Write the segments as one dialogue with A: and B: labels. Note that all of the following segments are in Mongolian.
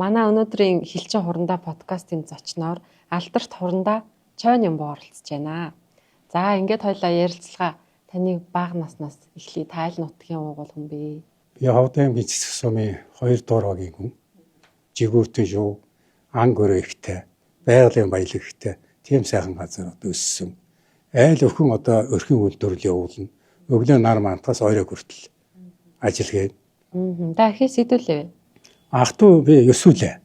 A: Манай өнөөдрийн Хэлчин хурандаа подкастын зочноор Алдарт хурандаа Чойн Юмбо оролцож байна. За ингээд хоёлаа ярилцлага таны бага наснаас эхлэе. Тайл нутгийн уугуул хүн бэ?
B: Би Ховд аймгийн Цэцэг сумын 2 дугаар хогийн хүн. Жигүүртэн шүү, ан гөрөө ихтэй, байгалийн баялаг ихтэй, тийм сайхан газар одоо өссөн. Айл өхөн одоо өрхийн үйлдвэрлэл явуулна. Өглөө нар мантаас орой хүртэл ажил гээ.
A: Та ихээс хэдүүлээ вэ?
B: Ах トゥ би 9 үлээ.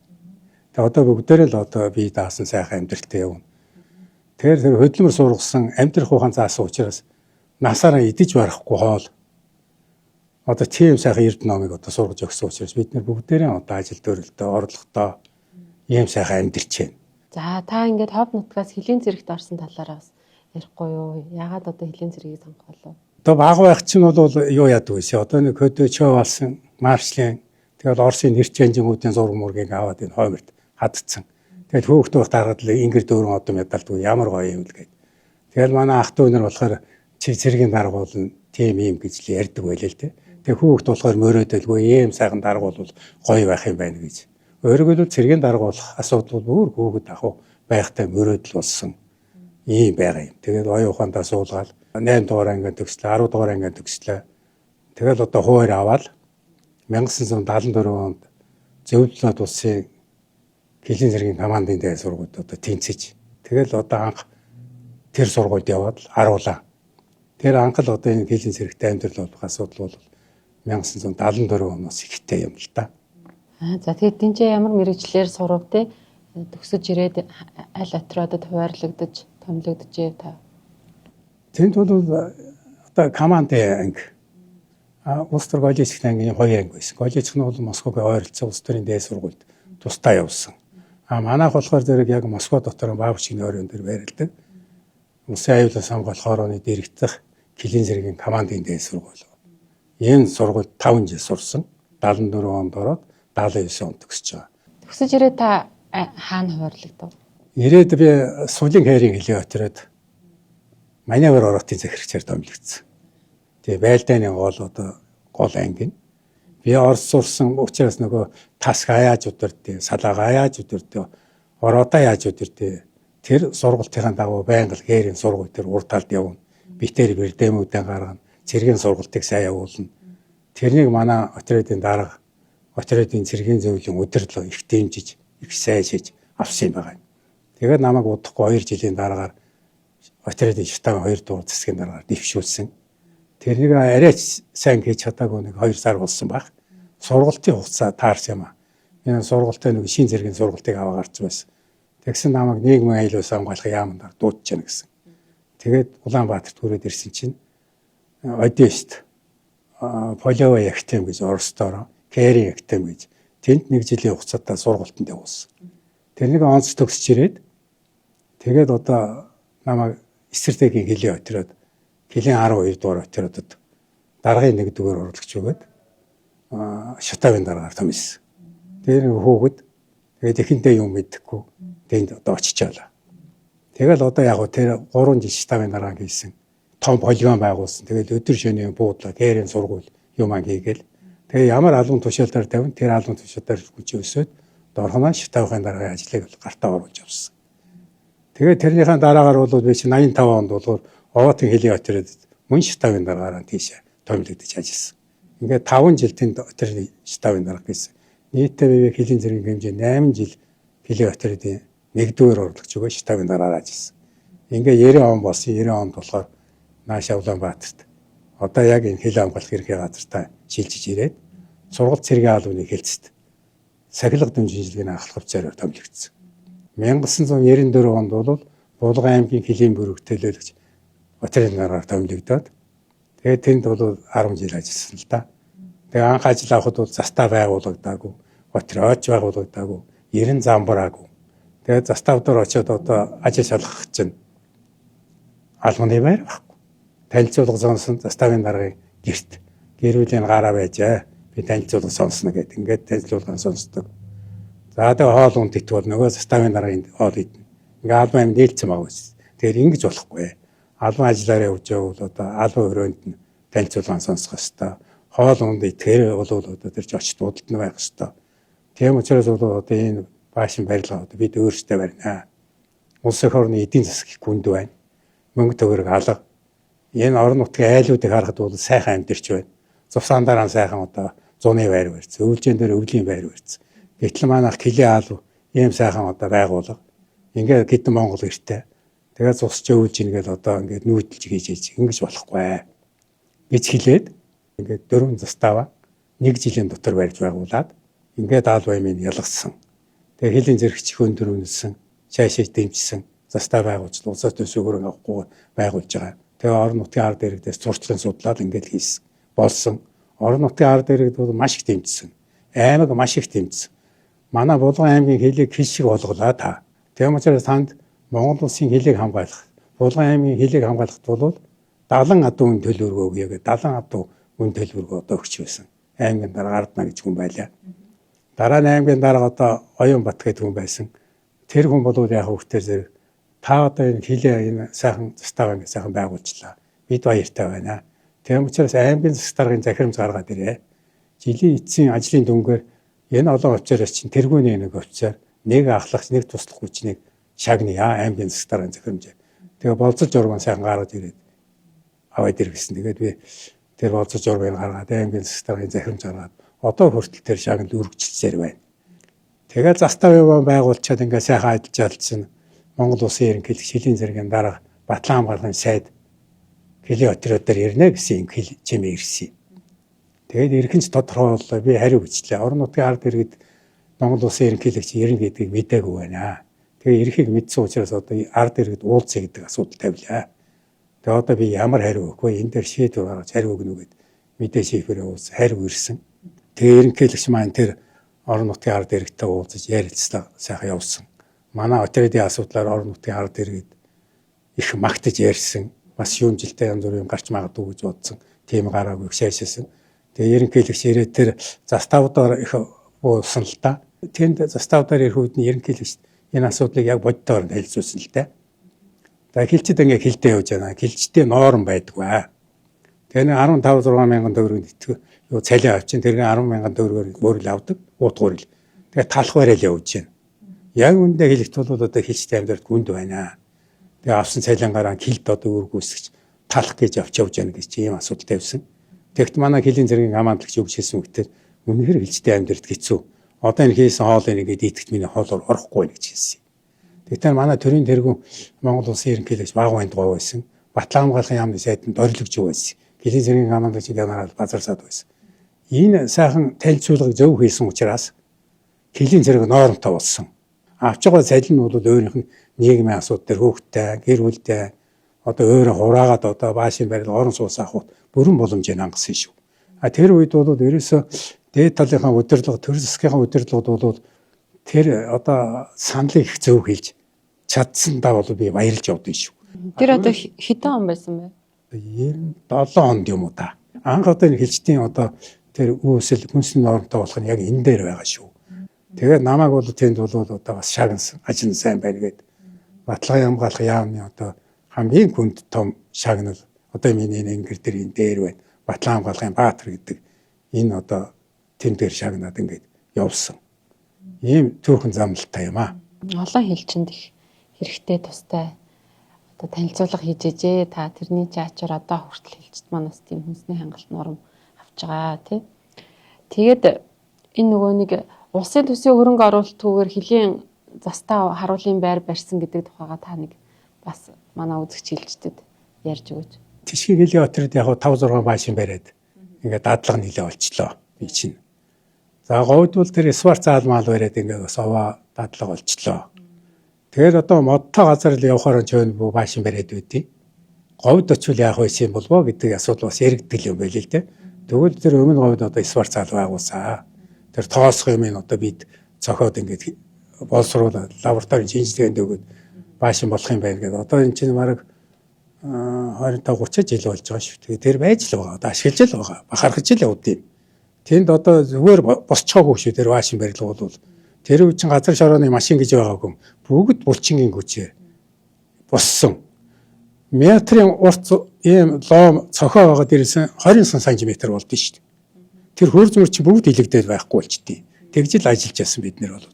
B: Тэгээ одоо бүгдээрээ л одоо би даасан сайхан амьдралтай явна. Тэгэхээр тэр хөдөлмөр сургасан амьдрах ухаан заасан учраас насаараа идэж барахгүй хоол. Одоо тийм сайхан эрд номыг одоо сургаж өгсөн учраас бид нар бүгдээрээ одоо ажил төрөлтөө орлоготой ийм сайхан амьдарч байна.
A: За та ингээд Ховд нутгаас Хилийн зэрэгт орсон талаараа бас ярихгүй юу? Яагаад одоо Хилийн зэргийг сонгох болов?
B: Одоо баг байх чинь бол юу яадаг вэ? Одоо нэг хөдөө чөө болсон маршлын тэгэл Оросын нэрчэнжингүүдийн зураг мургийг аваад энэ хойморт хадцсан. Тэгэл хөөхт байх дараад л ингэр дөрвөн одоо медалдгүй ямар гоё юм л гээд. Тэгэл манай ах トゥ нар болохоор чи цэргийн даргуулна тийм юм гэж л ярьдаг байлээ л дээ. Тэгээ хөөхт болохоор мөрөөдөлгүй ийм сайхан даргуул гоё байх юм байна гэж. Өөрөөр хэлбэл цэргийн даргуулах асуудал бүр хөөхд аху байхтай мөрөөдөл болсон ийм байгаа юм. Тэгээд оюун ухаандаа суулгаад 8 дугаар анги төгслөө, 10 дугаар анги төгслөө. Тэгэл одоо хуур аваад 1974 онд Зөвлөлт улсын Хилийн зэргийн командын дээл сургуульд одоо тэнцэж. Тэгэл одоо анх тэр сургуульд яваад аруулаа. Тэр анх л одоо энэ Хилийн зэрэгтэй амьдрал болох асуудал бол 1974 оноос ихтэй юм л да.
A: За тэгээд тэнцээ ямар мэрэгчлэр сурав те төгсөж ирээд аль отродод хуваарлагдаж, томилогдожээ та.
B: Тэнд бол одоо командын анги улс төр коллеж ангийн 2 анги байсан. Коллеж нь бол Москвагийн ойролцоо улс төрийн дээд сургуульд тусдаа явсан. Манайх болохоор зэрэг яг Москва дотор Баавчгийн оройн дээр байрладаг. Улсын аюулаас хамгаалах орооны дэргэдэх Хилийн зэргийн командын дээд сургууль. Энэ сургуульд 5 жил сурсан. 74 онд ороод 79 онд төгсөж байгаа.
A: Төгсөж ирээд та хаана хуваарлагдав?
B: Ирээд би суулын хайрын Хилийн отроод манайвар ороотын захирагчаар томилогдсон. Тэгээ байлдааны гол анги. Би Орос сурсан учраас нөгөө тас хаяаж удирдээ, салаа хаяаж удирдээ, ороодоо яаж удирдээ. Тэр сургалтын дагуу байнга л гэрийн сургууль төр урд талд явна. Битэр бэрдэмүүдэн гаргана. Цэргийн сургалтыг сайн явуулна. Тэрнийг манай отрядын дарга, отрядын цэргийн зөвлөлийн удирдлага их дэмжиж, их сайн шиж авсан юм байна. Тэгээд намайг удахгүй 2 жилийн дараагаар отрядын штаб 2 дугаар засгийн дараагаар дэвшүүлсэн. Тэрнийг арайч сайн хийж чадаагүй нэг 2 сар болсон баг. Сургалтын хугацаа таарсан юм аа. Энэ сургалтын нэг шин зэргийн сургалтыг аваа гарч байсан. Тэгсэн намайг нийгмийн аюулаас хамгаалах яамдаар дуудаж яана гэсэн. Тэгээд Улаанбаатарт хүрээд ирсэн чинь Одесст Полева Яхтем гэж Оростоор Кэри Яхтем гэж тэнд 1 жилийн хугацаатай сургалтанд явуулсан. Тэрнийг онц төгсөж ирээд тэгээд одоо намайг эсэртэйгийн Хилийн отроод Хилийн 12 дугаар отродод даргын 1 дугаар орлогч өгөөд шатавын дараагаар томилсон. Тэр хөөгд тэгээд ихэнтэй юм мэдхгүй тэнд одоо очичаалаа. Тэгэл одоо яг тэр 3 жил шатавын дараа хийсэн том полигон байгуулсан. Тэгээд өдөр шөнийн буудлаа гэрийн сургууль юм хийгээл. Тэгээ ямар албан тушаалаар тавин тэр албан тушаалаар хүч өсөөд дорхоноо шатавын дараа ажлыг гартаа оруулж авсан. Тэгээд тэрнийхэн дараагаар бол би чи 85 онд бол Овоотын Хилийн отрядд мөн штабын дараагаар тийш томилогдож ажилласан. Ингээд 5 жил тэнд отрядын штабын дарга гэсэн. Нийтдээ би Хилийн зэргийн хэмжээ 8 жил Хилийн отрядын 1-р орлогч өгөө штабын дараагаар ажилласан. Ингээд 90 он болсон. 90 онд болохоор нааш Улаанбаатарт одоо яг энэ Хилийн хамгаалах хэргийн газартаа шилжиж ирээд сургалт цэргийн албаны хэлцэд сахилга дэмжинжилгээний ахлах хувьцаараар томилогдсон. 1994 онд бол Булган аймгийн Хилийн бүрэг төлөөлөгч отрядын дараагаар томилогдоод тэгээд тэнд бол 10 жил ажилласан л да. Тэгээ анх ажил авахд бол застав байгуулагдаагүй, отряд байгуулагдаагүй, 90 замбараагүй. Тэгээд застав дээр очиод одоо ажил шалгах чинь албаны байр байхгүй. Танилцуулга сонсон заставын даргын гэрт гэрүүлийн гараа байжээ. Би танилцуулга сонсно гэдэг. Ингээд танилцуулга сонсдог. За тэгээ хоол унд итвэл нөгөө заставын даргын хоол идэнэ. Ингээд албан амь нээлтсэн байгаа үс. Тэгэхээр ингэж болохгүй. Албан ажиллаараа явж байвал одоо албан өрөөнд нь танилцуулга сонсох ёстой. Хоол унд итгэхээр бол одоо тэр ч очт будалд нь байх ёстой. Тийм учраас одоо энэ баашин барилга одоо бид өөрсдөө барина. Улс эх орны эдийн засаг гүнд байна. Мөнгө төгрөг алга. Энэ орон нутгийн айлуудыг харахад бол сайхан амьдэрч байна. Зовсаан дараа сайхан одоо зуны байр барьц, өвлжэн дээр өвлийн байр барьц. Гэтэл манайх Килээ аалуу ийм сайхан одоо байгуулга. Ингээд гидэн Монгол эртээ. Тэгээд зусч өвлж ингээл одоо ингээд нүүдэлж хийж ингэж болохгүй гэж хэлээд ингээд 4 застава 1 жилийн дотор барьж байгуулад ингээд аал баймыг ялгасан. Тэгээд хилийн зэрэгч өндөр үнэлсэн, шаашиж дэмжсэн застав байгуулж улсаас төсөөгөр авахгүй байгуулж байгаа. Тэгээ орон нутгийн ард иргэдээс зурчлан судлаад ингээд хийсэн. Болсон. Орон нутгийн ард иргэд бол маш их дэмжсэн. Аймаг маш их дэмжсэн. Манай Булган аймгийн хилийг хил шиг болголаа та. Тийм учраас танд Монгол улсын хилийг хамгаалах, Булган аймгийн хилийг хамгаалахд бол 70 адуу үн төлбөргөө өгье гэдэг 70 адуу үн төлбөргөө одоо өгч байсан. Аймгийн дарга Ардна гэж хүн байлаа. Дараа нь аймгийн дарга одоо Оюнбат гэдэг хүн байсан. Тэр хүн бол яг хөвгтөр зэрэг та одоо энэ хилээ энэ сайхан застав ингэ сайхан байгуулчлаа. Бид баяртай байна. Тийм учраас аймгийн засгийн захирамж гаргаад ирээ. Жилийн эцсийн ажлын дүнгээр энэ олон офицероос чинь тэргүүний нэг офицер, нэг ахлагч, нэг туслах хүчнийг шагнаа аймгийн засгийн захирамж. Тэгээ болцол журман сайхан гаргаж ирээд аваад иргэсэн. Тэгээд би тэр болцол журмыг гаргаад аймгийн засгийн захирамж гаргаад одоо хүртэл тэр шагнал үргэлжилсээр байна. Тэгээд застав яваа байгуулчаад ингээ сайхан ажиллаж алдсан Монгол Улсын ерөнхийлөгч Хилийн зэргийн дарга Батлан хамгаалгын сайд Килээ отрядаар ирнэ гэсэн хэл чимээ ирсэн. Тэгээд эргэнч тодорхой боллоо. Би хариу бичлээ. Орон нутгийн ард иргэд Монгол Улсын ерөнхийлөгч ирнэ гэдгийг мэдээгүй байна. Тэгээ эрхийг мэдсэн учраас одоо ард иргэд уулзъя гэдэг асуудал тавилаа. Тэгээ одоо би ямар хариу өгөх вэ? Энд дээр шийдвэр гаргаж хариу өгнө гэд мэдээ шийдвэрээ уулз хариу ирсэн. Тэгээ ерөнхийлөгч маань тэр орон нутгийн ард иргэдтэй уулзаж ярилцлаа сайхан явуулсан. Манай отрядын асуудлаар орон нутгийн ард иргэд их магтаж ярьсан. Бас шүүмжилтэй янз бүрийн гарч магадгүй гэж бодсон. Тийм гараагүй шаашаасан. Тэгээ ерөнхийлөгч ирээд тэр заставдаар их буусан л да. Тэнд заставдаар ирэх үед нь ерөнхийлөгч энэ асуудлыг яг боддоор нь хэлцүүлсэн л да. Тэгээ хилчид ингээ хилдэ явж байна. Хилчдээ норм байдгүй. Тэгээ 15-6 мянган төгрөг юу цалин авчин тэргээ 10 мянган төгрөгөөр мөрөл авдаг. Уутгуурл. Тэгээ талах барайл явж байна. Яг үндэ хэлэхт бол одоо хилчтэй амьдралд гүнд байна. Тэгээ авсан цалингаараа хилд одоо үргүүсгэж талах гэж авч явж яана гэж ийм асуудал тавьсан. Тэгэхдээ манай хилийн зэргийн хамаалагч өгч хэлсэн үгтээр үнэхээр хилчтэй амьдралд хэцүү. Одоо энэ хийсэн хоолыг ингээд идэхт миний хоолоор орохгүй гэж хэлсэн. Тэгэхдээ манай төрийн тэргүүн Монгол Улсын ерөнхийлөгч Багвайнд гоо байсан. Батлан хамгааллын яамны сайданд орилогч юу байсан. Хилийн зэргийн хамаалагч генерал Базарсаад байсан. Энэ сайхан танилцуулгыг зөв хийсэн учраас хилийн зэрэг нормтой болсон. Авч байгаа цалин нь бол өөрийнх нь нийгмийн асуудал төр хөөгтэй, гэр бүлтэй одоо өөрөө хураагаад одоо баашин барил орон суус авах бүрэн боломжийг хангасан шүү. А тэр үед бол ерөөсөө дээд талынхаа удирдлага, төр засгийнхаа удирдлагууд бол тэр одоо саналыг их зөв хийж чадсандаа бол би баярлж явдсан шүү.
A: Тэр одоо хэдэн он байсан бэ?
B: 97 онд юм уу та. Анх одоо энэ хилчдийн одоо тэр үүсэл хүнсний нормтой болох нь яг энэ дээр байгаа шүү. Тэгээд намайг бол тэнд бол одоо бас шагнасан, ажин сайн байна гэд Батлан хамгаалах яамны одоо хамгийн хүнд том шагнал одоо миний ингэр дээр энэ дээр байна. Батлан хамгаалахын Баатар гэдэг энэ одоо тэн дээр шагнаад ингээд явсан. Ийм түүхэн замлалтай юм аа.
A: Олон хилчинд их хэрэгтэй тустай одоо танилцуулга хийж ээжээ. Та тэрний чаачаар одоо хүртэл хилчд манаас тийм хүнсний хянгалт норм авч байгаа тий. Тэгээд энэ нөгөө нэг улсын төсвийн хөрөнгө оруулалтгүйгээр хилийн застаа харуулын байр барьсан гэдэг тухайга та нэг бас манай үзэгч хилчдэд ярьж өгөөч.
B: Тишгийн хилийн отряд яг 5-6 баашин бариад ингээд дадлага нэлээ олчлоо би чинь. За говьд бол тэр сварц аалмаал бариад ингээд бас овоо дадлага олчлоо. Тэгэхээр одоо модтой газар л явахаар ч өвн баашин бариад үүдий. Говьд очвол яах вэ юм болов гэдэг асуудал бас яригдэл юм байл л дээ. Тэгвэл тэр өмнө говьд одоо сварц аал байгуулсаа. Тэр тоосох юм одоо бид цохоод ингээд боловсруулаад лабораторийн шинжилгээнд өгөөд баашин болох юм байна гэдэг. Одоо энэ чинь бараг 25-30 жил болж байгаа шүү. Тэгээ тэр байж л байгаа. Одоо ашиглаж л байгаа. Бахархаж л явдیں۔ Тэнд одоо зүгээр босчоогүй шүү. Тэр баашин барилга бол тэр үе чинь газар шорооны машин гэж байгаагүй. Бүгд булчингийн хүчээр боссон. Метрийн урт ийм лом цохоо байгаа дээрээс 20 см болдсон шүү. Тэр хөрзмөр чи бүгд илэгдээд байхгүй болчихдээ. тэгжил ажиллаж байсан бид нэр бол.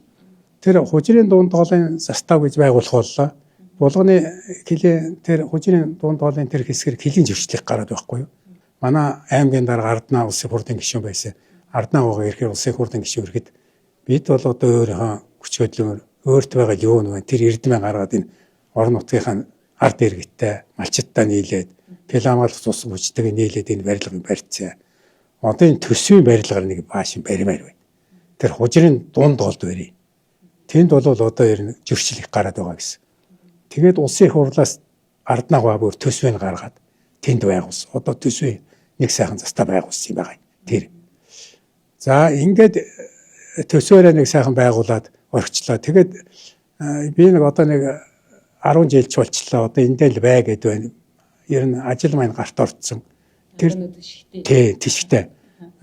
B: Тэр хужирын дунд хоолын застав гэж байгуулах боллоо. Булганы килийн тэр хужирын дунд хоолын тэр хэсгэр килийн зөрчлийг гараад байхгүй юу? Манай аймгийн дарга Арднаа улсын хурлын гишүүн байсан. Арднаа гоо ирэхээр улсын хурлын гишүүн ирэхэд бид бол одоо өөрийнхөө хүч хөдөлмөр өөрт байгаа юу нэг тэр эрдэмээ гаргаад энэ орон нутгийнхаа ард иргэдтэй малчиттай нийлээд пиламал цус хүчтэйг нийлээд энэ барилгыг барьцсан. Одоо энэ төсвийн барилгаар нэг баашин баримаар байна. Тэр хужирын дунд голд барь. Тэнд бол одоо ер нь зөрчил их гараад байгаа гэсэн. Тэгээд улсын хурлаас Арднаа гоо бүр төсвийг гаргаад тэнд байгуулсан. Одоо төсвийн нэг сайхан застаа байгуулсан юм байгаа. Тэр. За ингээд төсөөрөө нэг сайхан байгуулад орчлоо. Тэгээд би нэг одоо нэг 10 жилч болчлоо. Одоо эндээ л бай гэдэг байна. Ер нь ажил маань гарт орцсон. Тэр тишгтэй.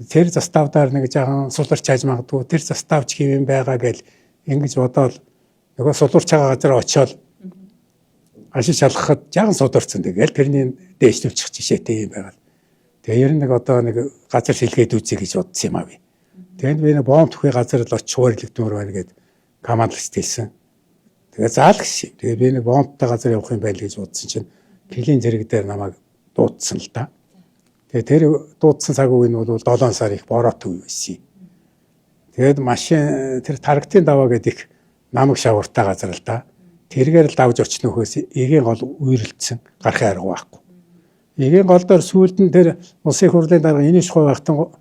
B: Тэр заставдаар нэг жаахан суларч хайж магадгүй. Тэр заставч хэвэн байгаа гэж ингэж бодоод нөгөө суларч байгаа газар очиод ашиж шалгахад жаахан содорцсон. Тэгэл тэрний дээш төвчих жишээтэй юм байгаа. Тэгээ ер нь нэг одоо нэг газар шилгээд үзье гэж бодсон юм аа би. Тэгээд би нэг бомб төхөй газар л очиж хуваарлагдмаар байна гэд командлагч хэлсэн. Тэгээ заал гэсэн. Тэгээ би нэг бомбтай газар явах юм байл гэж бодсон чинь килийн зэрэг дээр намайг дуудсан л да. Тэгээ тэр дуудсан цаг үе нь бол 7 сар их бороод төв байсан. Тэгээд машин тэр таргтын даваа гэдэг намаг шавартай газар л да. Тэргээр л давж очих нөхөөс эгийн гол үйрэлцсэн гарахын арга байхгүй. Эгийн гол дээр сүүлд нь тэр улсын хурлын дарга иниш хой багтан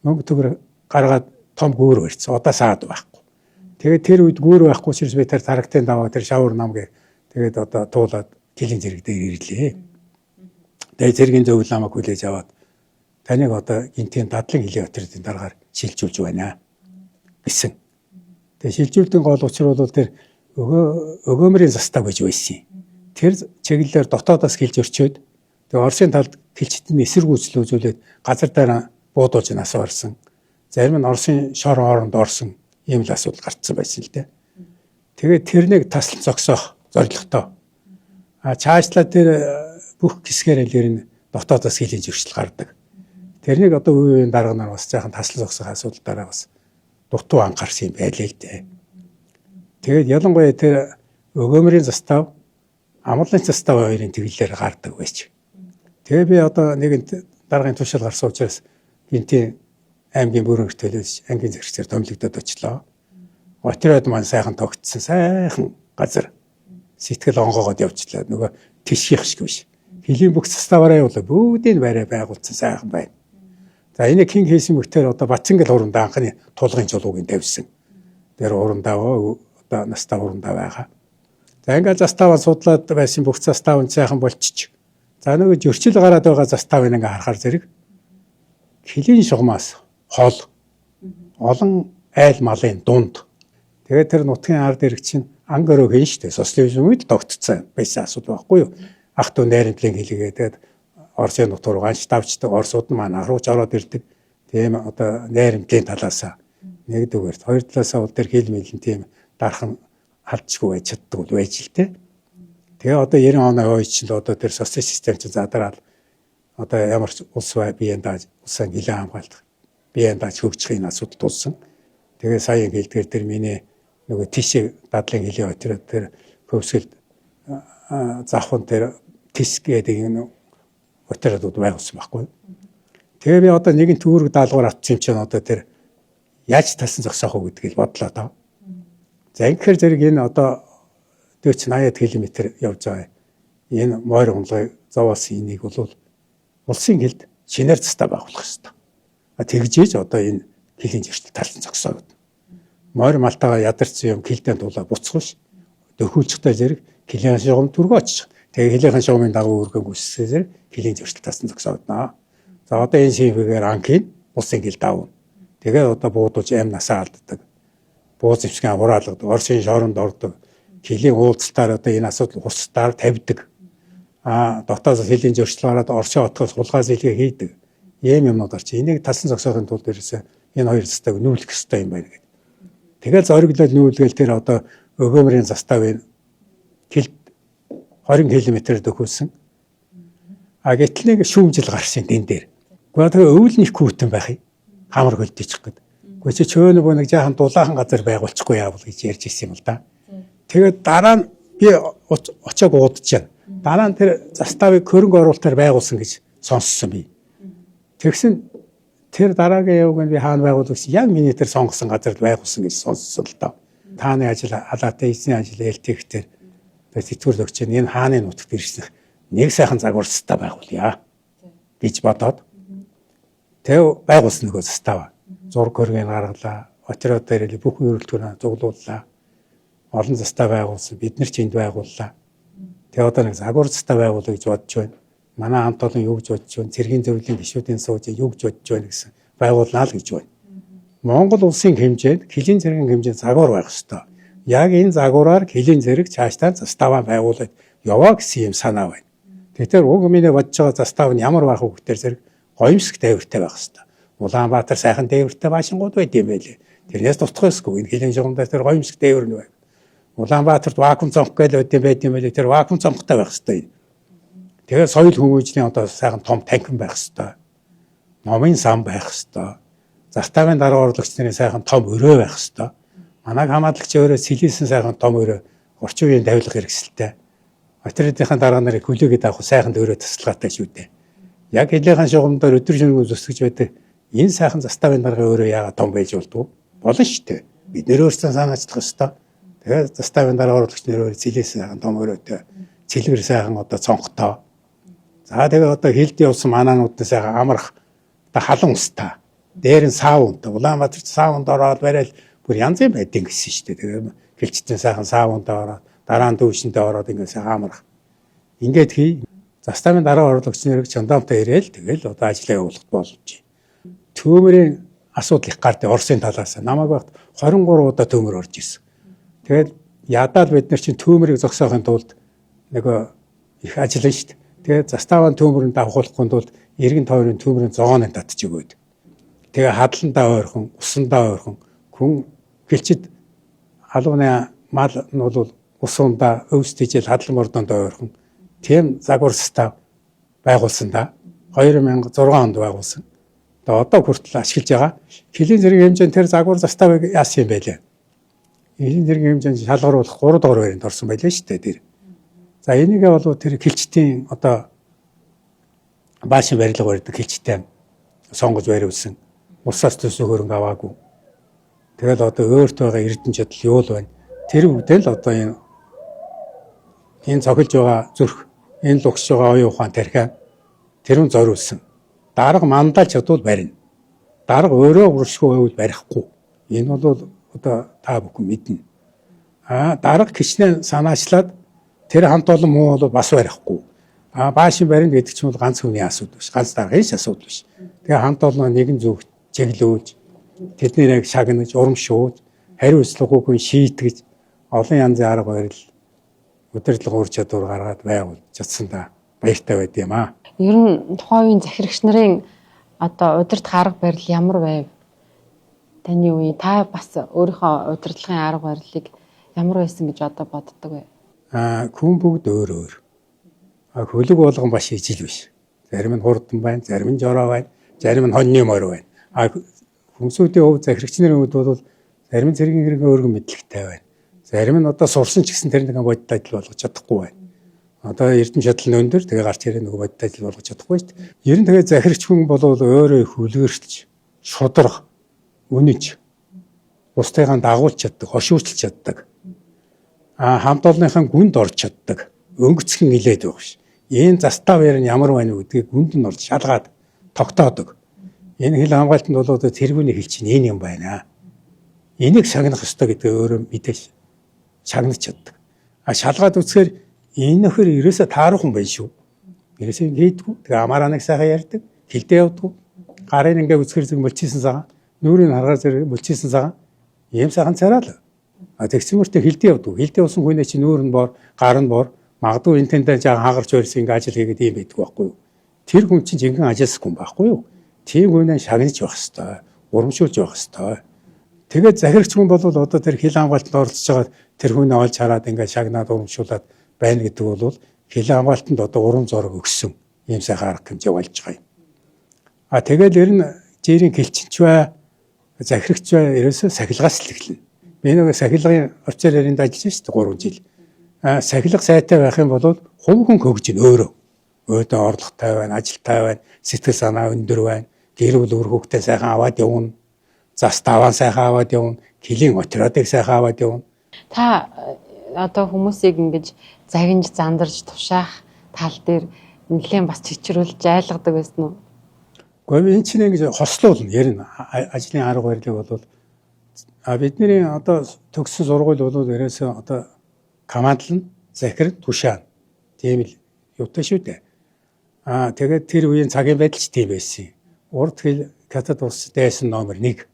B: мөнгө төгрөг гаргаад том гүүр барьсан. Одоо саад байхгүй. Тэгээд тэр үед гүүр байхгүй учраас би тэр таргтын даваа тэр шавар намгээ тэгээд одоо туулаад килийн зэрэг дээр ирлээ. Тэгээд зэргийн зөвлөл намайг хүлээж аваад таныг одоо гинтийн дадлан хилийн отрядын дараагаар шилжүүлж байна гэсэн. Тэгээд шилжүүлдэг гол учир бол тэр өгөөмрийн застав гэж байсан. Тэр чиглэлээр дотоодоос хилж өрчөөд тэгээд Оросын талд хилчтэн эсрэг үйлчлэл үзүүлээд газар дээр буудуулж нас барсан. Зарим нь Оросын шор хооронд орсон ийм л асуудал гарцсан байсан л дээ. Тэгээд тэрнийг таслан зогсоох зорилготой. Чаашлаа тэр бүх хэсгээр л ер нь дотоодоос хилийн зөрчил гардаг. Тэрнийг одоо үеийн дарга нар бас жаахан таслан зогсох асуудалдаараа бас дутуу анхаарсан юм байлээ л дээ. Тэгээд ялангуяа тэр өгөөмрийн застав, амгалан застав хоёрын тэглэлээр гардаг байж. Тэгээ би одоо нэгэнт даргын тушаал гарсан учраас гинтийн аймгийн бүрэн хөртөлөөс ангийн зэрэгцээр томилогдоод очлоо. Отряд маань сайхан тогтсон, сайхан газар сэтгэл онгоогоод явчлаа. Нөгөө тишгийх шиг биш. Хилийн бүх заставаараа явуулаа бүгдийг барай байгуулсан сайхан байна. За энэ хин хийсэн мөртөөр одоо Батцангал хурандаа анхны тулгын чулуугийн тавьсан. Тэр хурандаа одоо настаа хурандаа байгаа. За ингээд заставаа судлаад байсан бүх застав нь сайхан болчих. За нөгөө зөрчил гараад байгаа заставыг ингээ харахаар зэрэг хилийн шугамаас хол олон айл малын дунд. Тэгээд тэр нутгийн ард ирэг чинь ангөрөө хийн штэ. Социализм үед тогтцсон байсан асуудал байхгүй юу? Ах トゥ найрамдлын хилгээ тэгээд Оросын нутг руу ганц давчдаг Оросууд маань ахруулж ороод ирдэг. Тийм одоо найрамдлын талаасаа нэгдүгээр хоёр талаасаа бол тэр хил мэлэн тийм дархан халдчихгүй байж чаддаг бол байж л те. Тэгээ одоо 90 оны үед чинь одоо тэр социал систем чинь задараад одоо ямар ч улс бай биеийн дааж улсын хилээ хамгаалах биеийн дааж хөгжих энэ асуудал тулсан. Тэгээ саяын хэлдгээр тэр миний нөгөө тишээ дадлын хилийн отряд тэр хөвсгөлд завхан тэр тис гэдэг энэ отрядууд байгуулсан байхгүй. Тэгээ би одоо нэгэн төвөрг даалгавар авчихсан юм чинь одоо тэр яаж талсан зогсоох вэ гэдгийг бодлоо таа. За ингэхээр зэрэг энэ одоо 80 км явж байгаа. Энэ морь унлыг зовоос энийг бол улсын хилд шинээр застаа байгуулах хэрэгтэй. Тэгжээж одоо энэ хилийн зөрчил талсан зогсоо гэдэг. Морь малтаага ядарсан юм хилдээ дуулаа буцхууш. Дөхүүлчтэй зэрэг хилийн шугам түргөө очих. Тэгээ хилийн шугамын дагуу өргөн гүйсээр зэрэг хилийн зөрчил талсан зогсоо гэднэ. За одоо энэ шийфгээр анхын улсын хил давна. Тэгээ одоо буудуулж аим насаа алддаг. Бууз зэвсгэн хураалгадаг. Оросын шоронд ордог. Хилийн уулзалтаар одоо энэ асуудал хурцтаар тавьдаг. Дотоос хилийн зөрчил гараад Оросын хотгоос хулгай зэлгээ хийдэг. Ийм юмнуудаар чи энийг талсан зогсоохын тулд ерөөсөө энэ хоёр застааг нүүлэх ёстой юм байна гэдэг. Тэгээд зориглол нүүлгээл тэр одоо өгөөмрийн заставын хилд 20 км дөхүүлсэн. Гэтэл нэг шүүмжил гарсан дэн дээр. Гэхдээ тэгээ өвөл нэг хүүтэн байх юм. Хамар хөлдөчих гээд. Гэхдээ чөө нөгөө нэг жаахан дулаахан газар байгуулчихгүй яавал гэж ярьж ирсэн юм л да. Тэгээд дараа нь би очиаг уудаж байна. Дараа нь тэр заставыг хөрөнгө оруулалтаар байгуулсан гэж сонссон би. Тэгсэн тэр дараагийн явганд би хаана байгуулсан яг миний тэр сонгосон газарт байгуулсан гэж сонссон л доо. Тааны ажил алаатай эзний ажил ээлтэхтэр тэтгэвэр өгч энэ хааны нутагт ирсэн нэг сайхан загварстай байгуулъя гэж бодоод тэг байгуулсан нөгөө застава. Зураг хөргийг гаргалаа. Отроо дээр бүх үйлдвэрээ зуглууллаа. Олон застав байгуулсан. Бид нар ч энд байгууллаа. Тэг одоо нэг загвар застав байгуулъя гэж бодож байна. Манай хамт олон юу гэж бодож байна? Цэргийн зөвлөлийн гишүүдийн сууж юу гэж бодож байна гэсэн байгуулнаа л гэж байна. Монгол улсын хэмжээнд хилийн зэргийн хэмжээнд загвар байх ёстой. Яг энэ загвараар хилийн зэрэг цаашдаа заставаа байгуулад яваа гэсэн юм санаа байна. Тэгэхээр уг миний бодож байгаа застав нь ямар байх вэ гэхээр зэрэг гоёмсог дээвэртэй байх ёстой. Улаанбаатар сайхан дээвэртэй баашингууд байд юм байлээ. Тэрнээс тусдах ёсгүй. Энэ хилийн жигмдэр тэр гоёмсог дээвэр нь байна. Улаанбаатарт вакуум цонх гээл байд юм байлээ. Тэр вакуум цонхтой байх ёстой. Тэгээд соёл хүмүүжлийн одоо сайхан том танхим байх ёстой. Номын сан байх ёстой. Заставын дарга орлогч нарын сайхан том өрөө байх ёстой. Манайг хамаалагч өөрөө сэлийсэн сайхан том өрөө орчин үеийн тавилга хэрэгсэлтэй. Отридынхаа дарга нарыг хүлээгээд авах сайхан өрөө тасалгаатай шүү дээ. Яг хилийн шугамдаар өдөр шөнөгүй зүсгэж байдаг энэ сайхан заставын даргын өрөө яагаад том байж болдгоо? Болно шүү дээ. Бид нэр өөрсдөө санаачлах ёстой. Тэгээд заставын дарга орлогч нэр өөрөө сэлийсэн сайхан том өрөөтэй, цэлгэр сайхан одоо цонхтой. За тэгээ одоо хилд явсан манаануудтай сайхан амрах одоо халуун устай. Дээр нь саавунтай. Улаанбаатарт саавунд ороод барайл бүр янз юм байдин гэсэн шүү дээ. Тэгээ хилчтэн сайхан саавунд ороод дараа нь дүүшэндээ ороод ингээд сайхан амрах. Ингээд хий. Заставын дарга орлогч нэрийг чандамтай ирээл тэгэл одоо ажлаа явуулах боломж. Төмөрийн асуудал их гардаг Оросын талаас. Намайг багт 23 удаа төмөр орж ирсэн. Тэгээд ядаад бид нар чинь төмөрийг зогсоохын тулд нөгөө их ажиллана шүү дээ. Тэгээд заставын төмөрөнд давхуулахгүй тулд эргэн тойрны төмөрийн зоононд татж өгөөд. Тэгээ хадландаа ойрхон, усандаа ойрхон хүн гэлчид алууны мал нь бол усундаа өвсдөж хадлан мордонд ойрхон тийм загвар застав байгуулсан да. 2006 онд байгуулсан. Одоо хүртэл ашиглаж байгаа. Хилийн зэргийн хэмжээнд тэр загвар заставыг яасан юм бэ лээ? Хилийн зэргийн хэмжээнд шалгаруулах 3 дугаар байранд орсон байлээ шүү дээ тэр. За энийгээ бол тэр хилчтийн одоо баашин барилга барьдаг хилчтэй сонгож бариулсан. Усаас төсөө хөрөнгө аваагүй. Тэгэл одоо өөрт байгаа эрдэнэ чадал юу л байна. Тэр үгдэл одоо энэ цохилж байгаа зүрх, энэ лугсж байгаа оюун ухаан тархиа тэрүүн зориулсан. Дарга мандалж чадвал барина. Дарга өөрөө уршгүй байвал барихгүй. Энэ бол одоо та бүхэн мэднэ. Дарга хичнээн санаачлаад тэр хамт олон муу бол бас барихгүй. Баашин барина гэдэг чинь бол ганц хүний асуудал биш. Ганц даргын асуудал биш. Тэгээ хамт олон нэгэн зүг чиглүүлж тэднийг яг шагнаж, урамшуулж, хариуцлагагүй хүн шийтгэж олон янзын арга барил удирдлага ур чадвар гаргаад байгуул чадсандаа баяртай байд юм аа.
A: Ер нь тухайн үеийн захирагч нарын одоо удирдах арга барил ямар байв? Таны үе та бас өөрийнхөө удирдлагын арга барилыг ямар байсан гэж одоо боддог вэ?
B: Хүн бүгд өөр өөр. Хөлөг болгон баш ижил биш. Зарим нь хурдан байна, зарим нь жороо байна, зарим нь хоньны морь байна. Хүмүүсийн хувьд захирагч нарын хувьд бол зарим нь цэргийн хэрэг өөргөн мэдлэгтэй байна. Зарим нь одоо сурсан ч гэсэн тэр нэг бодит ажил болгож чадахгүй байна. Одоо эрдэм шатлал нь өндөр тэгээ гарч ирээ нөгөө бодит ажил болгож чадахгүй шүү дээ. Ер нь тэгээ захирагч хүн бол өөрөө их үлгэрч, шудрах, үнэж, бусдыгаа дагуулж чаддаг, хошуурчилж чаддаг. Хамт олонныхаа гүнд орж чаддаг. Өнгөцгөн илээд байх ш. Энэ застав ярь нь ямар байна вэ гэдгийг гүнд нь орж шалгаад тогтоодог. Энэ хил хамгаалтанд бол тэргүүний хил чинь энэ юм байна. Энийг шагнах ёстой гэдэг өөрөө мэдээж шагнаж чаддаг. Шалгаад үзэхээр энэ нөхөр ерөөсө таарах юм байна шүү. Ерөөсө хийдэггүй. Тэгээ амаараа нэг сайхан ярьдаг. Хилдээ явдаггүй. Гарын ингээ үзэхэр зүг мөлчийсэн цагаан, нүүрийн харгаар зэрэг мөлчийсэн цагаан. Ийм сайхан цараа л. Тэгсмөртөө хилдээ явдаггүй. Хилдээ усан хүнээ чинь нүүр нь бор, гар нь бор. Магадгүй энэ тэндээ жаа хагарч өрсөн ингээ ажил хийгээд ийм байдаг байхгүй юу? Тэр хүн чинь жинхэнэ ажилсгүй байхгүй юу? Тийм хүнээ шагнаж байх хэвээр, урамшуулж байх хэвээр. Тэгээд захирагч хүн бол одоо тэр хил хамгаалтанд оролцож байгаа тэр хүнээ олж хараад ингээ шагнаад урамшуулад байна гэдэг бол хил хамгаалтанд одоо урам зориг өгсөн ийм сайхан арга хэмжээ болж байгаа юм. Тэгэл ер нь жирийн хилчинч бай, захирагч ерөөсөө сахилгаас л эхэлнэ. Би нэг сахилгын офицер ярианд ажиллаж шүү дээ 3 жил. Сахилга сайтай байх юм бол хувь хүн хөгжин өөрөө. Өөдөө орлоготой байна, ажилтай байна, сэтгэл санаа өндөр байна, гэр бүл өр хүүхдээ сайхан аваад явна. Зас таван сайхан аваад явна, килийн отродыг сайхан аваад явна.
A: Та одоо хүмүүсийг ингэж загинж зандарж тушаах тал дээр нэлээд бас чичрүүлж айлгадаг байсан уу?
B: Гэхдээ энэ чинь ингэж хослуулна ярина. Ажлын арга барилыг бол бидний одоо төгссөн сургууль бол ерөөсөө одоо командлан захир тушаана. Тийм л юутай шүү дээ. Тэгээд тэр үеийн цагийн байдал ч тийм байсан. Урд хэл хятад улс дайсан номер 1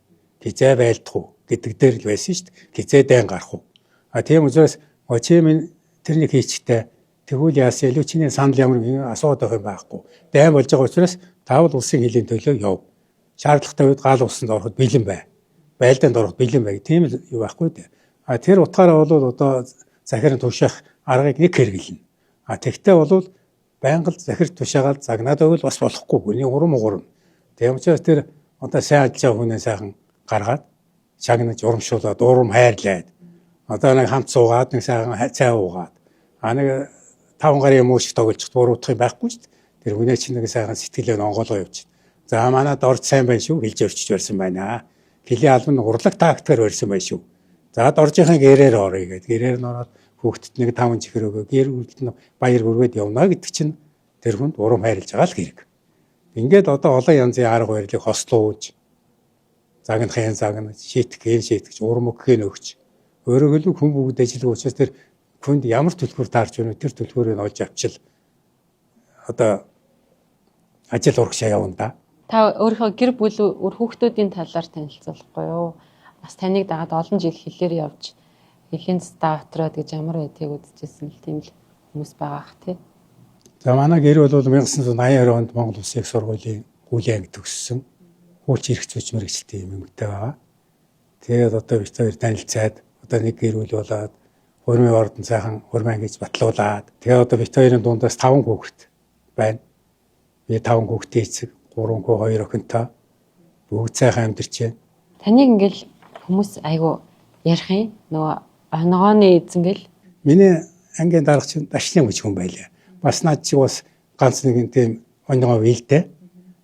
B: хизээ байлдах уу гэдэг дээр л байсан шүү дээ. Хизээ дайн гарах уу. Тийм учраас очимын тэрнийг хийчтэй тэгвэл яасан илүү чиний санал ямар асуудаг юм байхгүй. Дайн болж байгаа учраас таавал улсын хилийн төлөө яв. Шаардлагатай үед гал усанд ороход бэлэн бай. Байлдаанд ороход бэлэн бай. Тийм л юу байхгүй дээ. Тэр утгаараа бол одоо захирын тушаах аргыг нэг хэрэглэнэ. Тэгтээ бол байнга л захир тушаагаад загнаад өгвөл бас болохгүй. Хүний урам уурна. Тийм учраас тэр одоо сайн ажиллаж байгаа хүнээ сайхан гаргаад шагнаж урамшуулаад урам хайрлаад одоо нэг хамт суугаад нэг сайхан цай уугаад нэг 5 гарын юм уу шиг тоглож буруутах юм байхгүй шүү дээ. Тэр хүнээ чинь нэг сайхан сэтгэлээ онгоолгоо явуучих. За манад орд сайн байна шүү. Хэлж өрчөж барьсан байна. Хилийн албан урлаг тактикаар барьсан байна шүү. За доржийнхаа гэрээр орё гэдэг. Гэрээр нь ороод хүүхдэд нэг 5 чихэр өгөө. Гэр үлдэлт нь баяр хүргээд явна гэдэг чинь тэр хүнд урам хайрлаж байгаа л хэрэг. Ингээд одоо олон янзын арга барилыг хослуулж загнахын загнаж шийтгэх урам өгөх өгч өөрөөр хэлбэл хүн бүгд ажиллах учраас тэр хүнд ямар төлхөөр таарч байна тэр төлхөөрөө олж авчил одоо ажил урагшаа явна да.
A: Та өөрийнхөө гэр бүл өр хүүхдүүдийн талаар танилцуулахгүй юу? Бас таныг дагаад олон жил хэлээр явж хэлийн стафтраад гэж ямар байдгийг үзчихсэн л тийм л хүмүүс байгаа ах тий.
B: За манай гэр бол 1982 онд Монгол Улсын их сургуулийн гүлийн анги төгссөн. Хууч эрх зүйч мэргэжилтийн юм эмэгтэй байгаа. Тэгээд одоо бид хоёр танилцаад одоо нэг гэр бүл болоод хурмын ордон сайхан хурмын гэж батлуулаад тэгээд одоо бид хоёрын дундаас 5 хүүхэд байна. Би 5 хүүхдийн эцэг, 3 хүү 2 охинтой бүгд сайхан амьдарч байна.
A: Таныг ингээл хүмүүс айгу ярих юм нөгөө онгооны эзэн гэл.
B: Миний ангийн даргач дашны мөч хүн байлаа. Бас над чи бас ганц нэг тийм онгоо вилдэ.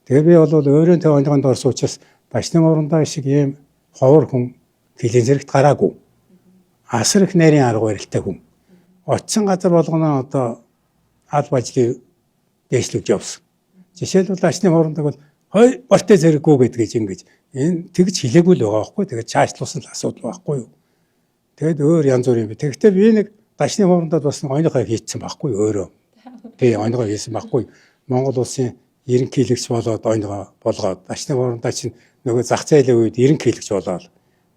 B: Тэгээ би бол өөрөө тэг онгоонд орсон учраас дашны урандаа шиг ийм ховор хүн хилийн зэрэгт гараагүй. Асар их нарийн арга барилтай хүн. Очсон газар болгоно одоо аль бажлыг дэвшлүүлж явсан. Жишээлбэл дашны урандаа бол хой ортой зэрэггүй гэдгийг ингэж энэ тэгж хэлээгүй л байгаа байхгүй. Тэгээд чаашлуулсан л асуудал байхгүй юу. Тэгээд өөр янз бүр юм. Тэгэхдээ би нэг дашны урандад бас нэг онгоо хийцсэн байхгүй өөрөө. Тэгээ онгоо хийсэн байхгүй. Монгол улсын ерөнхийлөгч болоод онгоо болгоод дашны урандаа чинь нөгөө зах зээлийн үед ерөнхийлөгч болоод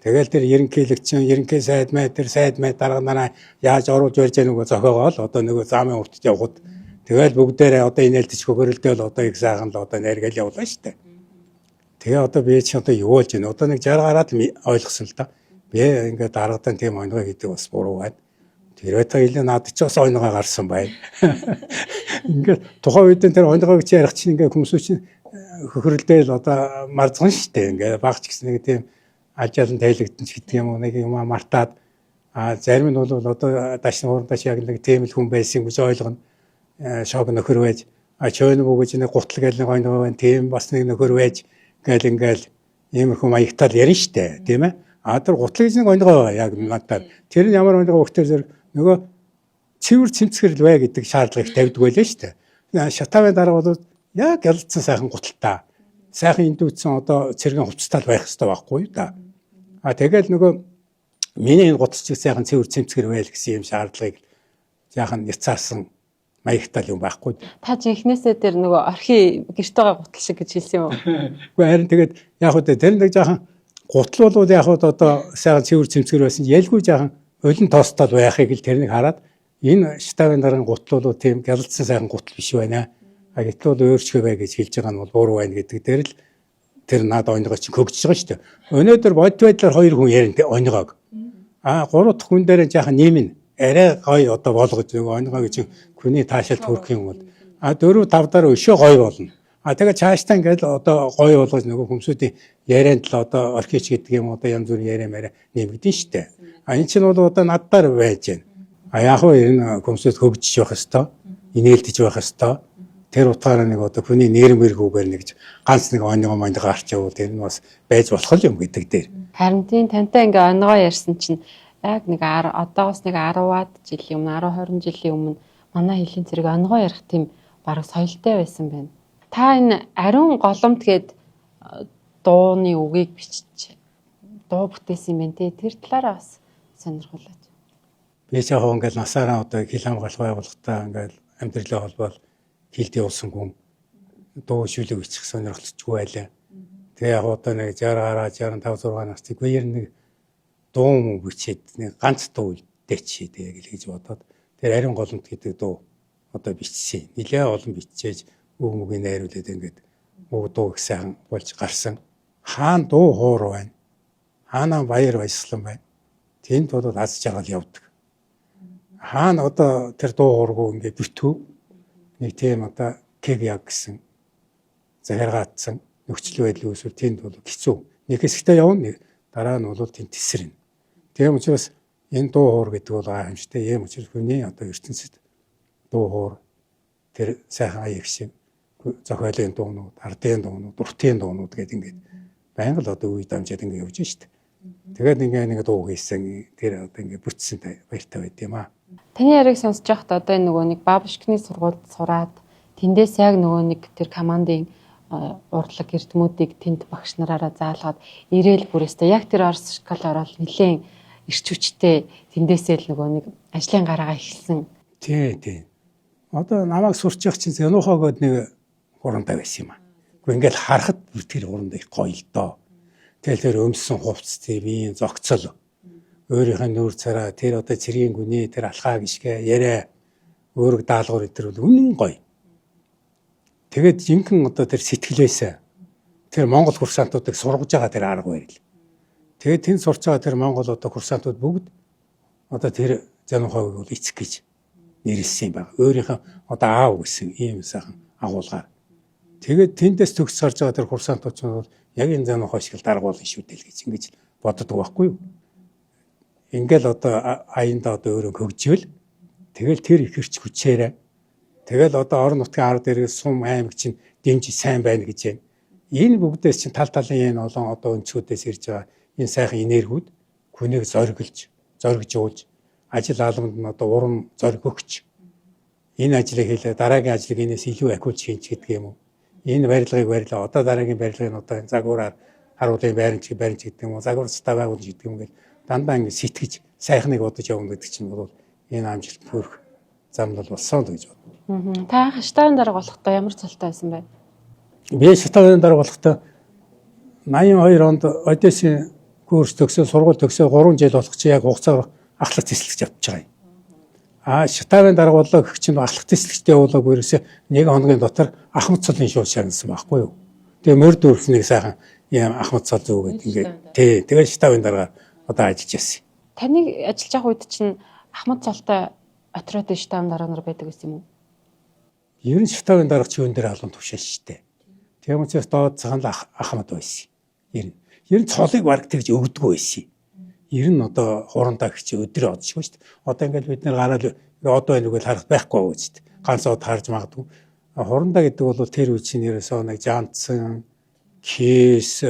B: тэгэл тэр ерөнхийлөгч чинь ерөнхий сайд мэй дарга яаж оруулж барьж яаг нөгөө зохиогоол одоо нөгөө замын уртд явхад тэгэл бүгдээрээ одоо инээлдэж хөрөлдөөл одоо их сайхан л одоо нэргээл явлаа штэ. Тэгээ одоо би чи одоо юу болж байна? Одоо нэг 60 гараад ойлгосон л да. Би ингээд даргадан тийм онгоо гэдэг бас буруу байна. Тэр өтө илүү над ч бас онгоо гарсан байна. Ингээд тухайн үед тэр онгоог чи ярих чинь ингээд хүмүүс чинь хөрөлдөөл одоо марцсан штэ. Ингээд багч гэсэн нэг тийм ажаалан тайлэгдэн ч гэдэг юм уу нэг юм мартаад зарим нь бол одоо дашны урандаач яг нэг тийм л хүн байсан гэж ойлгоно. Шог нөхөр байж чойн бүгэж нэг гутал гэл нэг онгоо байна. Тийм бас нэг нөхөр байж гэл ингээл иймэрхүү маягтаар ярина штэ тийм ээ. Тэр гутал гэж нэг онгоо яг надад тэр нь ямар онгоо өгтөр зэрэг нөгөө цэвэр цэмцгэрл бай гэдэг шаардлагыг тавьдаг байлаа штэ. Шатавын дараа бол яг ялцсан сайхан гуталтай сайхан индүүцсэн одоо цэргийн хувцастай байх хэрэгтэй байхгүй юу да. Тэгэл нөгөө миний энэ гуталчиг сайхан цэвэр цэмцгэр байл гэсэн юм шаардлагыг яахан няцаасан маягтай юм байхгүй.
A: Та ч эхнээсээ тэр нөгөө орхи гэрт байгаа гутал шиг гэж хэлсэн юм уу?
B: Үгүй харин тэгээд яг үү тэр нэг жаахан гутал бол яг үү одоо сайхан цэвэр цэмцгэр байсан ялгүй жаахан олон тоостол байхыг л тэрнийг хараад энэ штавын дараагийн гутал бол тийм гялалцсан сайхан гутал биш байна. Гэтэл бол өөрчлөгөө бай гэж хэлж байгаа нь бол буруу байна гэдэг дээр л тэр над онгоо чинь хөгжиж байгаа шүү дээ. Өнөөдөр бод байдлаар 2 хүн ярина онгоог. 3 дахь хүн дээр жаахан нэмнэ. Арай гоё одоо болгож нөгөө онгоо гэж хүний таашаалт хүрэх юм бол 4 5 дараа өшөө гоё болно. Тэгээ цаашдаа ингээд одоо гоё болгож нөгөө хүмүүсийн ярианд л одоо орхич гэдэг юм одоо янз бүрийн яриа мэрэ нэмэгдэн штэ. Энэ чинь бол одоо наддаар байж байна. Яг нь энэ хүмүүсд хөгжиж явах хэвээр, инээлдэж байх хэвээр. Тэр утгаараа нэг одоо хүний нэрмэргүүгээр нэг ганц нэг онёгоо гарч явуул тэр нь бас байж болох юм гэдэг дээр.
A: Харин тийм тантай ингээ оногоо ярьсан чинь яг нэг одоогоос нэг 10-аад жилийн өмнө 10-20 жилийн өмнө манай хэлний зэрэг оногоо ярих тийм бараг соёлтой байсан байна. Та энэ ариун голомт гээд дууны үгийг бичиж дуу бүтээсэн юм байна те. Тэр талаараа бас сонирхолтой.
B: Би ч яг ингээд насаараа одоо хил хамгаалах байгууллагатай ингээд амьдралаа холбоол хилд явуулсан хүн дуу шүлэг бичих сонирхолтойгүй байлаа. Тэгээ яг одоо нэг 60 65 6 настай үеэр нэг дуу мөн бичээд нэг ганц дуу дэчээ тэгээ гэж бодоод тэр ариун голомт гэдэг дуу одоо бичсэн. Нилээ олон биччихээж үг мөгийг найруулад ингээд үг дуу их сайхан болж гарсан. Хаан дуу хуур байна. Хаанаа баяр баясгалан байна. Тэнд бол аз жаргал явдаг. Хаана одоо тэр дуу хуургүй ингээд битүү нэг тийм одоо кэг яг гэсэн захиргаатсан нөхцөл байдлын үүсвэл тэнд бол хэцүү. Нэг хэсэгтээ явна нэг дараа нь бол тэнд тесрэн. Тийм учраас энэ дуу хуур гэдэг бол аимштай юм учраас хүний одоо ертөнцид дуу хуур тэр сайхан аяг шиг зохиолын дуунууд, ардын дуунууд, уртын дуунууд гэдэг ингээд байнга л одоо үе дамжаад ингээд явж штэ. Тэгээд ингээд дуу хийсэн тэр одоо ингээд бүтсэн баяртай байд юм аа.
A: Таны яриг сонсож байхдаа одоо энэ нөгөө нэг бабушкины сургуульд сураад тэндээс яг нөгөө нэг тэр командын урдлаг эрдэмүүдийг тэнд багш нараараа заалгаад ирээл бүрээсээ яг тэр орос школ ороод нэлээд ирч хүчтэй тэндээсээ л нөгөө нэг ажлын гараагаа эхэлсэн.
B: Тий. Одоо намайг сурч явах чинь Зэнухаа гээд нэг хурандаа байсан юм аа. Гэхдээ ингээд харахад тэр хурандаа их гоё л доо. Тэгэл тэр өмссөн хувцс тийм ийм зогцол. Өөрийнх нь нүүр цараа тэр одоо цэргийн гүний тэр алхаа гიშгэ яриа өөрөг даалгавар өдр бол үнэн гоё. Тэгээд жинхэнэ одоо тэр сэтгэлээсээ тэр Монгол курсантуудыг сургаж байгаа тэр арга барил. Тэгээд тэнд сурч байгаа тэр Монгол одоо курсантууд бүгд одоо тэр Зэнухааг бол эцэг гэж нэрлсэн юм байна. Өөрийнхөө одоо аав гэсэн ийм сайхан агуулгаар. Тэгээд тэндээс төгс сарж байгаа тэр курсантууд ч бол яг энэ Зэнухаа шиг л дарга болно шүү дээ л гэж ингэж боддог байхгүй юу? Ингээл одоо аяанда одоо өөрөө хөгжөөл тэгэл тэр их хэрч хүчээрээ тэгэл одоо орон нутгийн ард иргээс сум аймаг чинь дэмж сайн байна гэж байна. Энэ бүгдээс чинь тал талын энэ олон одоо өнцгүүдээс ирж байгаа энэ сайхан энергиуд хүнийг зоригж уулж ажил албанд нь одоо урам зориг өгч энэ ажлыг хийлээ дараагийн ажлыг энэс илүү ахиулж хийж гэдэг юм уу? Энэ барилгыг барилаа одоо дараагийн барилгыг одоо загвараар харуулын байрч гэдэг юм уу? Загварцтай байгуулж гэдэг юм гээд дандаа ингэ сэтгэж сайхныг бодож явна гэдэг чинь бол энэ амжилт төрөх зам бол болсон л гэж бодно.
A: Та хаштайн дарга болохдоо ямар цалтай байсан бэ?
B: Би хаштайн дарга болохдоо 82 онд Одессын курс төгсөө сургууль төгсөө 3 жил болох чи яг хугацаар ахлах цэцлэгч явж байгаа юм. Шатавын дарга болоо гэх чинь ахлах цэцлэгчтэй явуулаг ерөөсөө 1 хоногийн дотор Ахмад цолын шууд шагнасан байхгүй юу? Тэгээ мөр дүүрснийг сайхан ийм Ахмад цол зүгээд ингээд тий тэгээ шатавын дарга одоо ажиллаж яасан.
A: Таныг ажиллаж явах үед чинь Ахмад цолтой отрядын штаб дарга нар байдаг гэсэн юм уу?
B: Ер нь шатавын дарга ч юун дээр алуун тушаал штэ. Тийм учраас доод цагаан Ахмад байсан. Ер нь цолыг бараг тэгж өгдөггүй байсан. Ер нь одоо хурандаа гिच өдрөө одчихгүй штэ. Одоо ингээд бид нэр гараад одоо энэ үгээр харах байхгүй байгаа үст. Ганц од харж магадгүй. Хурандаа гэдэг бол тэр үе чинь ерөөсөө нэг жантсан кис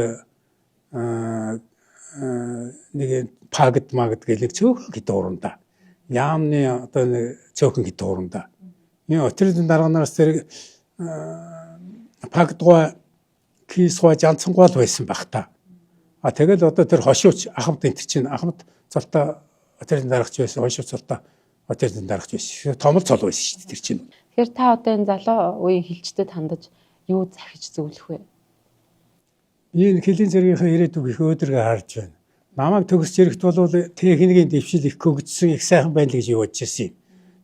B: нэг пагд магд гэлэг цөөхөн гэдэг урандаа. Яамны одоо нэг цөөхөн гэдэг урандаа. Энэ отрядын дарганараас тэр пагдгаа кисгаа жантсангаа л байсан баг та. Тэгэл одоо тэр хошууч Ахмад энэ чинь Ахмад цолтой отрядын даргач байсан, хошууч цолтой отрядын даргач байсан. Томол цол байсан шүү дээ тэр чинь.
A: Тэгэхээр та одоо энэ залуу үеийн хилчдэд хандаж юу захиж зөвлөх вэ?
B: Би энэ хилийн зэргийнхээ ирээдүг их өөдрөгөө харж байна. Намайг төгсч ирэхэд бол техникийн дэвшил их хөгжсөн, их сайхан байна л гэж бодож ирсэн юм.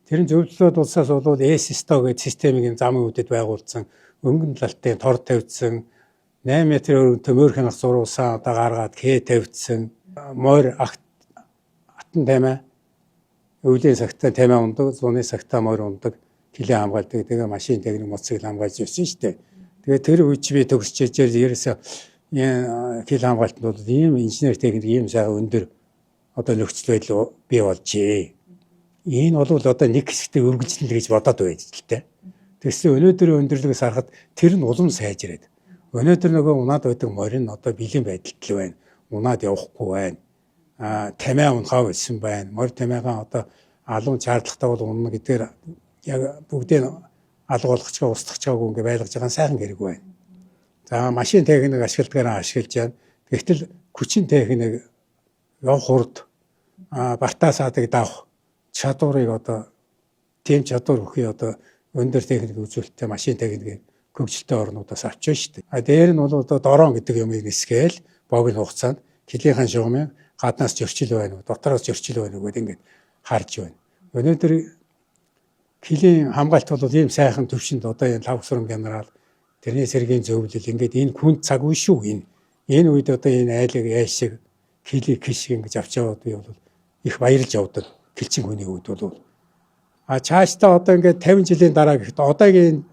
B: Тэр нь зөвлөлөөд улсаас бол S-STO гэдэг системийг замын үдэд байгуулсан, өнгөн лалтын тор тавьдсан, 8 метрийн өргөнтэй мөр хянах зуруусан одоо гаргаад К тавьдсан, морь атан таймаа, өвлийн цагтаа таймаа ундаг, зуны цагтаа морь ундаг, хилээ хамгаалдаг, тэгээ машин техник моцыг хамгаалж ирсэн шүү дээ. Тэгээд тэр үед би төгсч ижээр ерөөсөө хил хамгаалтанд бол ийм инженер техник ийм сайхан өндөр одоо нөхцөл байдал бий болжээ. Энэ бол одоо нэг хэсэгтээ үргэлжлэнэ гэж бодоод байж л тээ. Тэгсэн өнөөдрийн өндөрлөгөөс харахад тэр нь улам сайжраад. Өнөөдөр нөгөө унаад байдаг морин одоо бэлэн байдалтай байна. Унаад явахгүй байна. Тамиа унахаа болсон байна. Морь тамиагаа одоо алуун чардлагатай бол унана гэдгээр яг бүгдээ алга болгоцгоо устгахчаагүй ингээ байлгаж байгаа сайхан хэрэг байна. За машин техник ашигладагаараа ашиглаж байна. Гэвтэл хүчин техник явах хурд бартаа саадаг давах чадварыг одоо тийм чадвар өгөхий одоо өндөр техник үзүүлэлттэй машин техникийн хөгжилтэй орнуудаас авч байна шүү дээ. Дээр нь бол одоо дрон гэдэг юмыг нисгээл богино хугацаанд хилийнхэн шугамын гаднаас зөрчил байна уу, дотроос зөрчил байна уу гэдэг ингээд харж байна. Өнөөдөр хилийн хамгаалт бол ийм сайхан төвшөнд одоо энэ лавсрам генерал тэрний сэргийн зөвлөл ингээд энэ хүн цаг үе шүү энэ үед одоо энэ айлыг яашиг хилийг хиш ингэж авч яваад би бол их баярлж явдаг гэлчин хүний үед бол цаашдаа одоо ингээд 50 жилийн дараа гэхэд одоогийн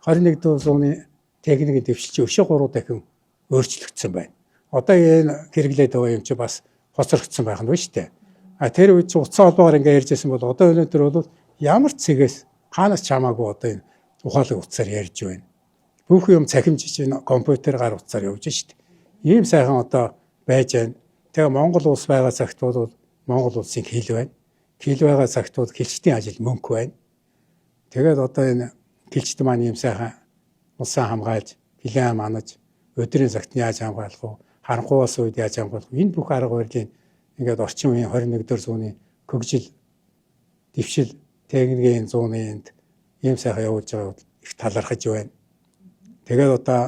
B: 21-р зууны техникийн дэвшилч өшөө 3 дахин өөрчлөгдсөн байна. Одоо энэ хэрэглээд байгаа юм чи бас хоцрогдсон байх нь ба штэ. Тэр үед утсан холбоогоор ингээд ярьжсэн бол одоо өнөөдөр бол ямар ч цэгээс хаанаас ч хамаагүй одоо энэ ухаалаг утсаар ярьж байна. Бүх юм цахимжиж энэ компьютер гар утсаар явж штэ. Ийм сайхан одоо байж байна. Тэгээ Монгол улс байгаа цагт бол Монгол улсын хил байна. Хил байгаа цагт бол хилчдийн ажил мөнгө байна. Тэгээд одоо энэ хилчд маань ийм сайхан улсаа хамгаалж, хилээ манаж, өдрийн цагт яаж хамгаалах вэ? Харанхуйас үед яаж хамгаалах вэ? Энэ бүх арга барилын ингээд орчин үеийн 21-р зууны хөгжил, дэвшил, техникийн зууны энд ийм сайхан явуулж байгаа их талархаж байна. Тэгээд одоо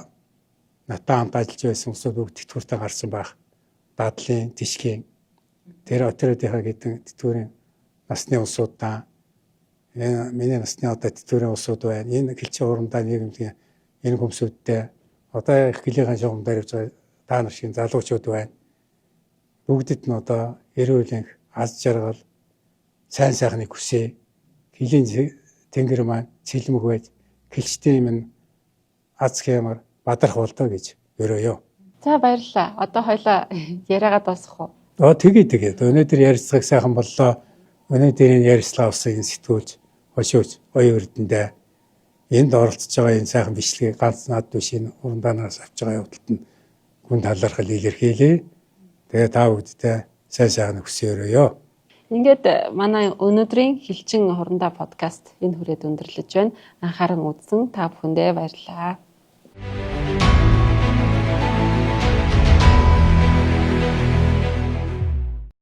B: натаа хамт ажиллаж байсан хүмүүсүүд бүгд тэтгэвртэй гарсан байх. Дадлын, тишгийн тэр отруудынхаа гэдэг тэтгэврийн насны улсуудаа миний насны одоо тэтгэврийн улсууд байна. Энэ хилчийн урандаа нийгэмлэгийн энэ хүмүүсүүдтэй одоо их хилийн шугамдаар явж байгаа та нар шиг залуучууд байна. Бүгдэд нь одоо эрүүл аз жаргал сайн сайхныг хүсье. Хилийн тэнгэр маань цэлмэг байж хилчтэй юм аз хямар бадрах болдоо гэж өрөөё.
A: За баярлалаа. Одоо хоёлаа яриагаад дуусгах уу?
B: Тэгээд өнөөдөр ярилцлагыг сайхан боллоо. Өнөөдөр энэ ярилцлага авсан энэ сэтгүүлч хошууч оюун эрдэнэ энд оролцож байгаа энэ сайхан бичлэгийг ганц над биш энэ урандаанараас авч байгаа явдалд нь гүн талархал илэрхийлье. Тэгээ та бүгдтэй сайн сайхан хүсье өрөөё.
A: Ингээд манай өнөөдрийн хилчин хурандаа подкаст энэ хүрээд өндөрлөж байна. Анхааран үзсэн та бүхэндээ баярлалаа.